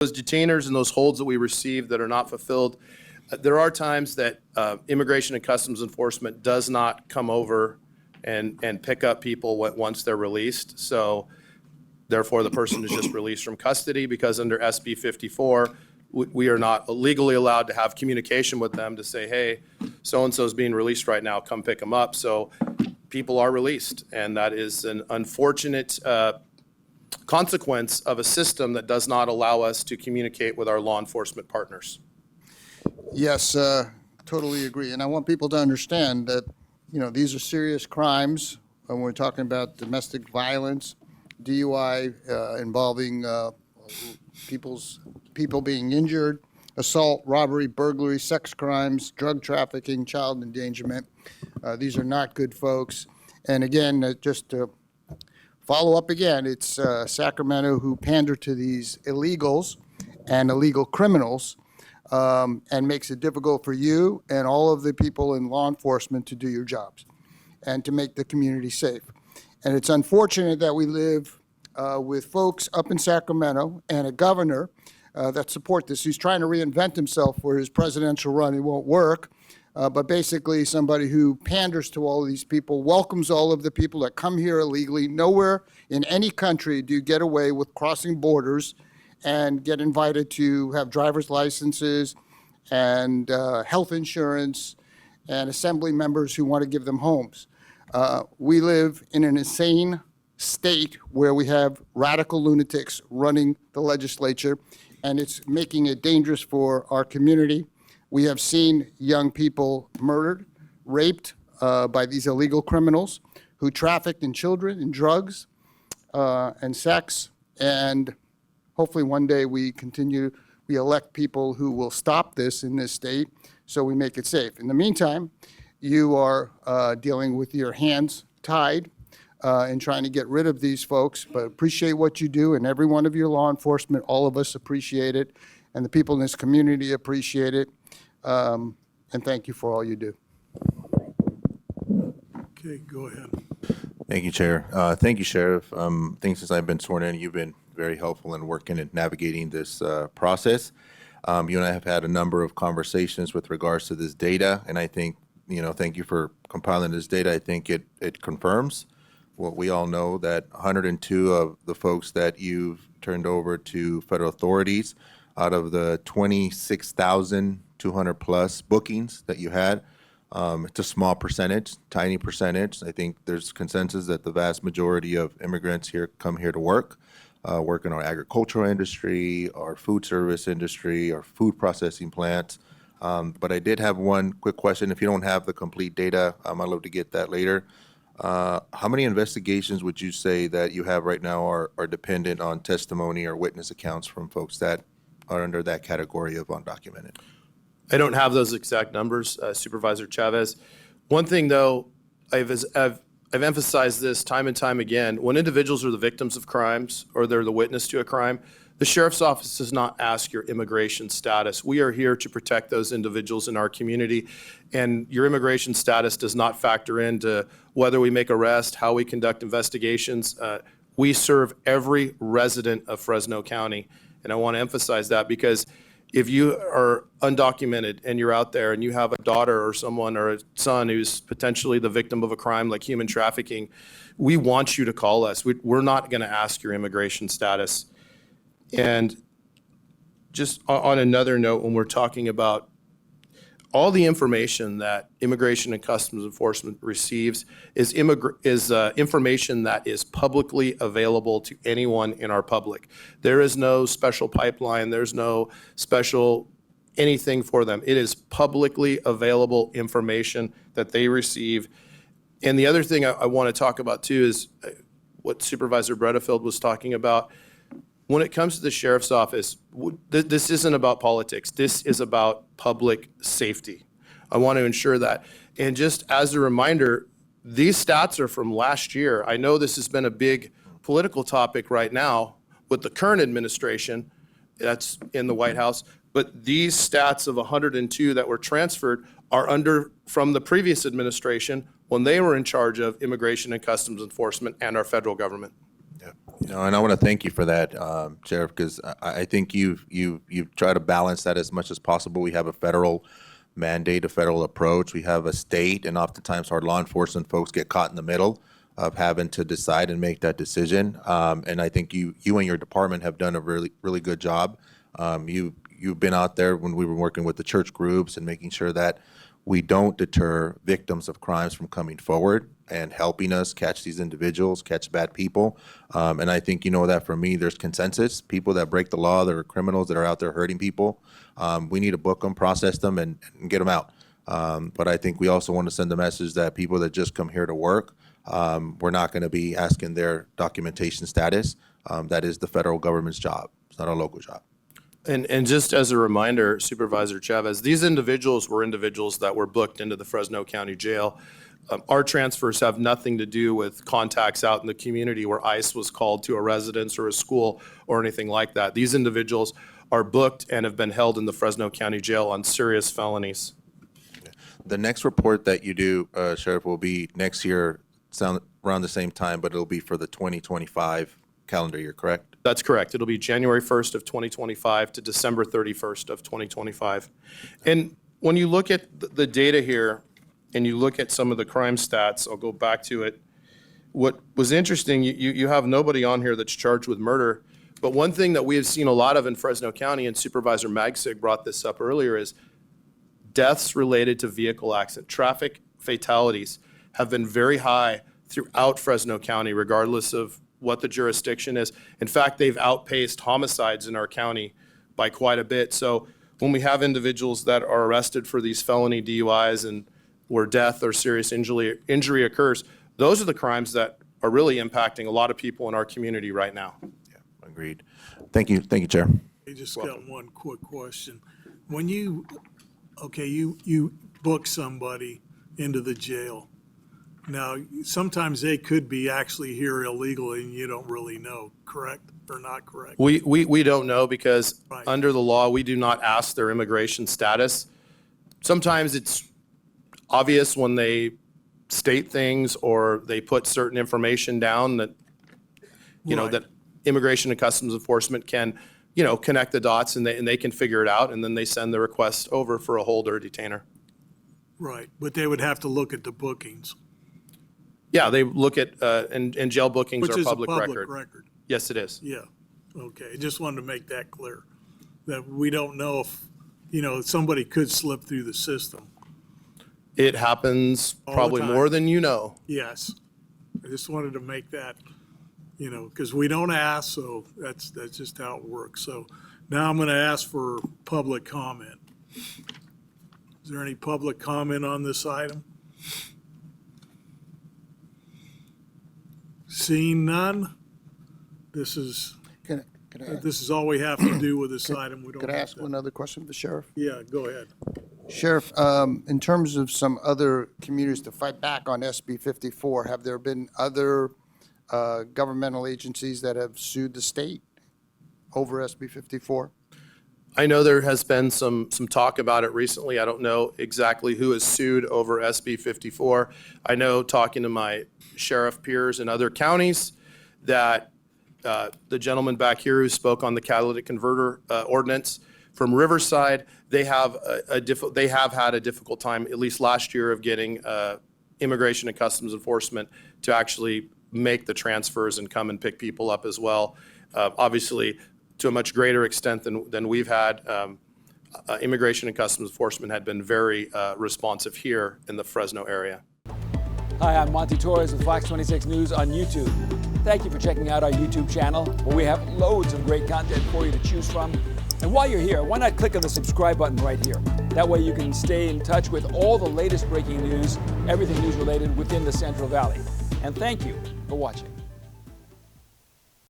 those detainers and those holds that we receive that are not fulfilled, there are times that Immigration and Customs Enforcement does not come over and pick up people once they're released. So therefore, the person is just released from custody, because under SB 54, we are not legally allowed to have communication with them to say, hey, so-and-so is being released right now, come pick them up. So people are released, and that is an unfortunate consequence of a system that does not allow us to communicate with our law enforcement partners. Yes, totally agree. And I want people to understand that, these are serious crimes when we're talking about domestic violence, DUI involving people being injured, assault, robbery, burglary, sex crimes, drug trafficking, child endangerment. These are not good folks. And again, just to follow up again, it's Sacramento who pander to these illegals and illegal criminals and makes it difficult for you and all of the people in law enforcement to do your jobs and to make the community safe. And it's unfortunate that we live with folks up in Sacramento and a governor that support this. He's trying to reinvent himself for his presidential run. It won't work. But basically somebody who panders to all of these people, welcomes all of the people that come here illegally. Nowhere in any country do you get away with crossing borders and get invited to have driver's licenses and health insurance and assembly members who want to give them homes. We live in an insane state where we have radical lunatics running the legislature, and it's making it dangerous for our community. We have seen young people murdered, raped by these illegal criminals who trafficked in children, in drugs, and sex. And hopefully one day we elect people who will stop this in this state so we make it safe. In the meantime, you are dealing with your hands tied and trying to get rid of these folks, but appreciate what you do, and every one of your law enforcement, all of us appreciate it, and the people in this community appreciate it, and thank you for all you do. Okay, go ahead. Thank you, Chair. Thank you, Sheriff. I think since I've been sworn in, you've been very helpful in working and navigating this process. You and I have had a number of conversations with regards to this data, and I think, thank you for compiling this data. I think it confirms what we all know, that 102 of the folks that you've turned over to federal authorities out of the 26,200 plus bookings that you had, it's a small percentage, tiny percentage. I think there's consensus that the vast majority of immigrants here come here to work in our agricultural industry, our food service industry, our food processing plants. But I did have one quick question. If you don't have the complete data, I'd love to get that later. How many investigations would you say that you have right now are dependent on testimony or witness accounts from folks that are under that category of undocumented? I don't have those exact numbers, Supervisor Chavez. One thing, though, I've emphasized this time and time again. When individuals are the victims of crimes or they're the witness to a crime, the Sheriff's Office does not ask your immigration status. We are here to protect those individuals in our community, and your immigration status does not factor into whether we make arrests, how we conduct investigations. We serve every resident of Fresno County, and I want to emphasize that, because if you are undocumented and you're out there and you have a daughter or someone or a son who's potentially the victim of a crime like human trafficking, we want you to call us. We're not going to ask your immigration status. And just on another note, when we're talking about all the information that Immigration and Customs Enforcement receives is information that is publicly available to anyone in our public. There is no special pipeline. There's no special anything for them. It is publicly available information that they receive. And the other thing I want to talk about too is what Supervisor Bredefield was talking about. When it comes to the Sheriff's Office, this isn't about politics. This is about public safety. I want to ensure that. And just as a reminder, these stats are from last year. I know this has been a big political topic right now with the current administration that's in the White House, but these stats of 102 that were transferred are from the previous administration when they were in charge of Immigration and Customs Enforcement and our federal government. Yeah. And I want to thank you for that, Sheriff, because I think you've tried to balance that as much as possible. We have a federal mandate, a federal approach. We have a state, and oftentimes our law enforcement folks get caught in the middle of having to decide and make that decision. And I think you and your department have done a really good job. You've been out there when we were working with the church groups and making sure that we don't deter victims of crimes from coming forward and helping us catch these individuals, catch bad people. And I think you know that from me, there's consensus. People that break the law, that are criminals, that are out there hurting people, we need to book them, process them, and get them out. But I think we also want to send the message that people that just come here to work, we're not going to be asking their documentation status. That is the federal government's job. It's not a local job. And just as a reminder, Supervisor Chavez, these individuals were individuals that were booked into the Fresno County Jail. Our transfers have nothing to do with contacts out in the community where ICE was called to a residence or a school or anything like that. These individuals are booked and have been held in the Fresno County Jail on serious felonies. The next report that you do, Sheriff, will be next year, around the same time, but it'll be for the 2025 calendar year, correct? That's correct. It'll be January 1st of 2025 to December 31st of 2025. And when you look at the data here and you look at some of the crime stats, I'll go back to it. What was interesting, you have nobody on here that's charged with murder, but one thing that we have seen a lot of in Fresno County, and Supervisor Magsig brought this up earlier, is deaths related to vehicle accident. Traffic fatalities have been very high throughout Fresno County, regardless of what the jurisdiction is. In fact, they've outpaced homicides in our county by quite a bit. So when we have individuals that are arrested for these felony DUIs and where death or serious injury occurs, those are the crimes that are really impacting a lot of people in our community right now. Yeah, agreed. Thank you, Chair. I just got one quick question. When you book somebody into the jail, now, sometimes they could be actually here illegally and you don't really know, correct or not correct? We don't know because Right. under the law, we do not ask their immigration status. Sometimes it's obvious when they state things or they put certain information down that, Right. that Immigration and Customs Enforcement can, connect the dots and they can figure it out, and then they send the request over for a hold or a detainer. Right, but they would have to look at the bookings, Yeah, they look at, and jail bookings which are is a public public record. record. Yes, it is. Yeah, okay, just wanted to make that clear, that we don't know if, somebody could slip through the system. It happens the probably time. more than you know. Yes, I just wanted to make that, because we don't ask, so that's just how it works. So now I'm going to ask for public comment. Is there any public comment on this item? Seeing none, this is all we have to do with this item. We don't Could I have ask to- one other question of the sheriff? Yeah, go ahead. Sheriff, in terms of some other communities to fight back on SB 54, have there been other governmental agencies that have sued the state over SB 54? I know there has been some talk about it recently. I don't know exactly who is sued over SB 54. I know, talking to my sheriff peers in other counties, that the gentleman back here who spoke on the catalytic converter ordinance from Riverside, they have had a difficult time, at least last year, of getting Immigration and Customs Enforcement to actually make the transfers and come and pick people up as well. Obviously, to a much greater extent than we've had. Immigration and Customs Enforcement had been very responsive here in the Fresno area. Hi, I'm Monty Torres with Fox 26 News on YouTube. Thank you for checking out our YouTube channel, where we have loads of great content for you to choose from. And while you're here, why not click on the subscribe button right here? That way you can stay in touch with all the latest breaking news, everything news related within the Central Valley. And thank you for watching.